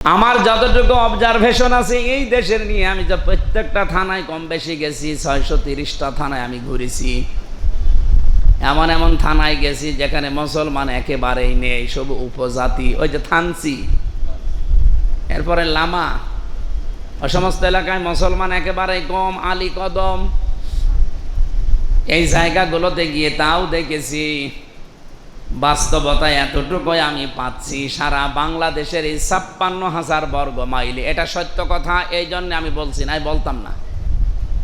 আমার যতটুকু অবজারভেশন আছে এই দেশের নিয়ে, আমি তো প্রত্যেকটা থানায় কম বেশি গেছি, 630টা থানায় আমি ঘুরেছি। এমন এমন থানায় গেছি যেখানে মুসলমান একেবারেই নেই, সব উপজাতি। ওই যে থানসি, এরপরে লামা, ও সমস্ত এলাকায় মুসলমান একেবারেই কম, আলী কদম, এই জায়গাগুলোতে গিয়ে তাও দেখেছি বাস্তবতায় এতটুকুই আমি পাচ্ছি। সারা বাংলাদেশের এই 56,000 বর্গ মাইলে, এটা সত্য কথা, এই জন্য আমি বলছি, না বলতাম না।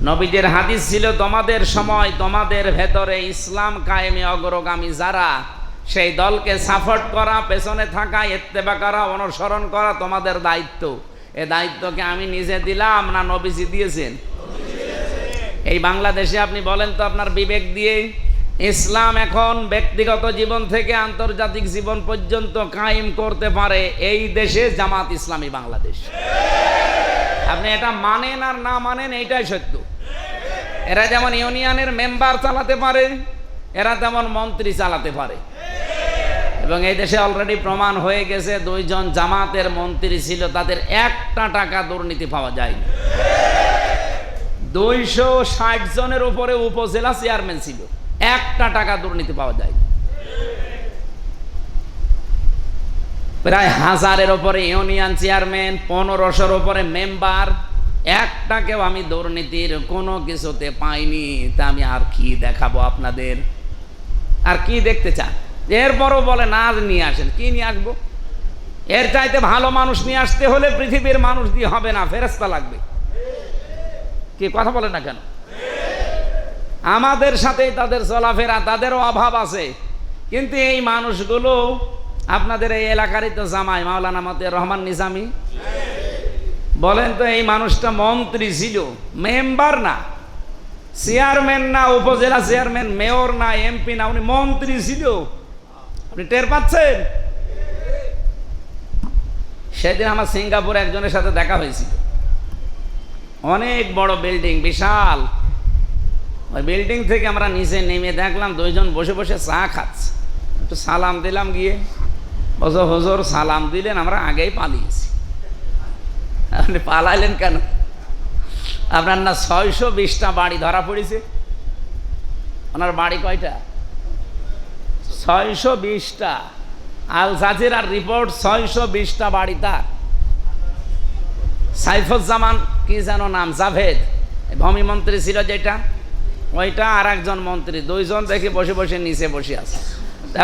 নবীদের হাদিস ছিল, তোমাদের সময় তোমাদের ভেতরে ইসলাম কায়েমে অগ্রগামী যারা, সেই দলকে সাপোর্ট করা, পেছনে থাকা, ইত্তেবা করা, অনুসরণ করা তোমাদের দায়িত্ব। এ দায়িত্বকে আমি নিজে দিলাম না নবীজি দিয়েছেন? এই বাংলাদেশে আপনি বলেন তো আপনার বিবেক দিয়ে, ইসলাম এখন ব্যক্তিগত জীবন থেকে আন্তর্জাতিক জীবন পর্যন্ত কায়েম করতে পারে এই দেশে জামাত ইসলামী বাংলাদেশ। আপনি এটা মানেন আর না মানেন, এইটাই সত্য। এরা যেমন ইউনিয়নের মেম্বার চালাতে পারে, এরা তেমন মন্ত্রী চালাতে পারে। এবং এই দেশে অলরেডি প্রমাণ হয়ে গেছে, 2 জন জামাতের মন্ত্রী ছিল, তাদের 1টা টাকা দুর্নীতি পাওয়া যায়নি। 260 জনের উপরে উপজেলা চেয়ারম্যান ছিল, 1টা টাকা দুর্নীতি পাওয়া যায়। প্রায় 1000-এর উপরে ইউনিয়ন চেয়ারম্যান, 1500-র উপরে মেম্বার, 1টাকেও আমি দুর্নীতির কোনো কিছুতে পাইনি। তা আমি আর কি দেখাবো আপনাদের? আর কি দেখতে চান? এরপরও বলে না নিয়ে আসেন। কি নিয়ে আসবো? এর চাইতে ভালো মানুষ নিয়ে আসতে হলে পৃথিবীর মানুষ দিয়ে হবে না, ফেরেশতা লাগবে। কি কথা বলে না কেন? আমাদের সাথেই তাদের চলাফেরা, তাদেরও অভাব আছে। কিন্তু এই মানুষগুলো আপনাদের এই এলাকারই তো জামাই, মাওলানা মতিয়ার রহমান নিজামী। বলেন তো, এই মানুষটা মন্ত্রী ছিল, মেম্বার না, চেয়ারম্যান না, উপজেলা চেয়ারম্যান, মেয়র না, এমপি না, উনি মন্ত্রী ছিল। আপনি টের পাচ্ছেন? সেদিন আমার সিঙ্গাপুরে একজনের সাথে দেখা হয়েছিল, অনেক বড় বিল্ডিং, বিশাল। ওই বিল্ডিং থেকে আমরা নিচে নেমে দেখলাম 2 জন বসে বসে চা খাচ্ছে। একটু সালাম দিলাম, গিয়ে বলছো হুজুর সালাম দিলেন, আমরা আগেই পালিয়েছি। আপনি পালাইলেন কেন? আপনার না 620টা বাড়ি ধরা পড়েছে। ওনার বাড়ি কয়টা? 620টা। আল জাজিরার রিপোর্ট, 620টা বাড়ি তার। সাইফুজ্জামান কি যেন নাম, জাভেদ, ভূমি মন্ত্রী ছিল যেটা, ওইটা, আর একজন মন্ত্রী, 2 জন দেখে বসে বসে নিচে বসে আছে।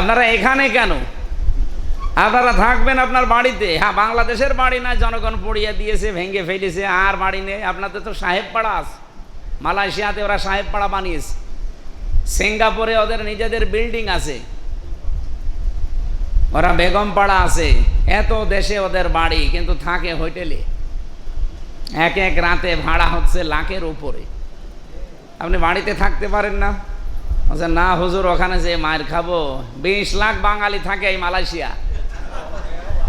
আপনারা এখানে কেন? আপনারা থাকবেন আপনার বাড়িতে। হ্যাঁ, বাংলাদেশের বাড়ি না, জনগণ পড়িয়ে দিয়েছে, ভেঙে ফেলেছে, আর বাড়ি নেই। আপনাদের তো সাহেব পাড়া আছে, মালয়েশিয়াতে ওরা সাহেব পাড়া বানিয়েছে, সিঙ্গাপুরে ওদের নিজেদের বিল্ডিং আছে, ওরা বেগম পাড়া আছে, এত দেশে ওদের বাড়ি, কিন্তু থাকে হোটেলে। এক এক রাতে ভাড়া হচ্ছে লাখের উপরে। আপনি বাড়িতে থাকতে পারেন না? বলছে না হুজুর, ওখানে যে মায়ের খাবো। 20 লাখ বাঙালি থাকে এই মালয়েশিয়া,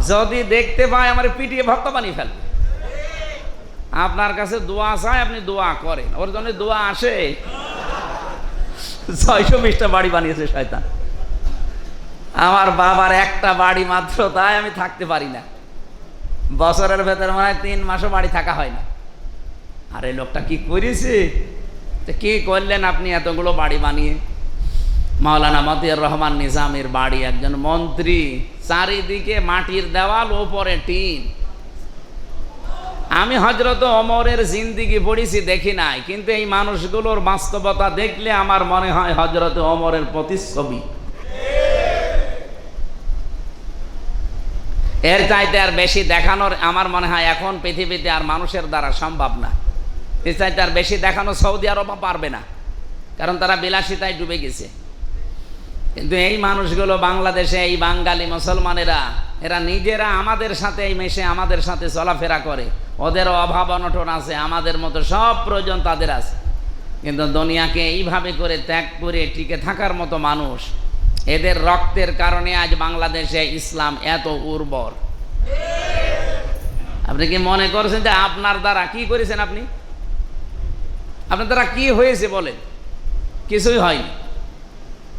যদি দেখতে পায় আমার পিটিয়ে ভক্ত বানিয়ে ফেলবে। আপনার কাছে দোয়া চায়, আপনি দোয়া করেন, ওর জন্য দোয়া আসে। 620টা বাড়ি বানিয়েছে শয়তান। আমার বাবার একটা বাড়ি মাত্র, তাই আমি থাকতে পারি না। বছরের ভেতরে মনে হয় 3 মাসও বাড়ি থাকা হয় না। আর এই লোকটা কি করেছে? কি করলেন আপনি এতগুলো বাড়ি বানিয়ে? মাওলানা মতিয়ার রহমান নিজামীর বাড়ি, একজন মন্ত্রী, চারিদিকে মাটির দেওয়াল, ওপরে টিন। আমি হযরত ওমরের জিন্দেগি পড়েছি, দেখি নাই, কিন্তু এই মানুষগুলোর বাস্তবতা দেখলে আমার মনে হয় হযরত ওমরের প্রতিচ্ছবি। এর চাইতে আর বেশি দেখানোর আমার মনে হয় এখন পৃথিবীতে আর মানুষের দ্বারা সম্ভব না। এর চাইতে আর বেশি দেখানো সৌদি আরবও পারবে না, কারণ তারা বিলাসিতায় ডুবে গেছে। কিন্তু এই মানুষগুলো বাংলাদেশে, এই বাঙালি মুসলমানেরা, এরা নিজেরা আমাদের সাথে মেশে, আমাদের সাথে চলাফেরা করে। ওদেরও অভাব অনটন আছে, আমাদের মতো সব প্রয়োজন তাদের আছে। কিন্তু দুনিয়াকে এইভাবে করে ত্যাগ করে টিকে থাকার মতো মানুষ, এদের রক্তের কারণে আজ বাংলাদেশে ইসলাম এত উর্বর। আপনি কি মনে করছেন যে আপনার দ্বারা কি করেছেন? আপনি, আপনার দ্বারা কি হয়েছে বলেন? কিছুই হয়নি।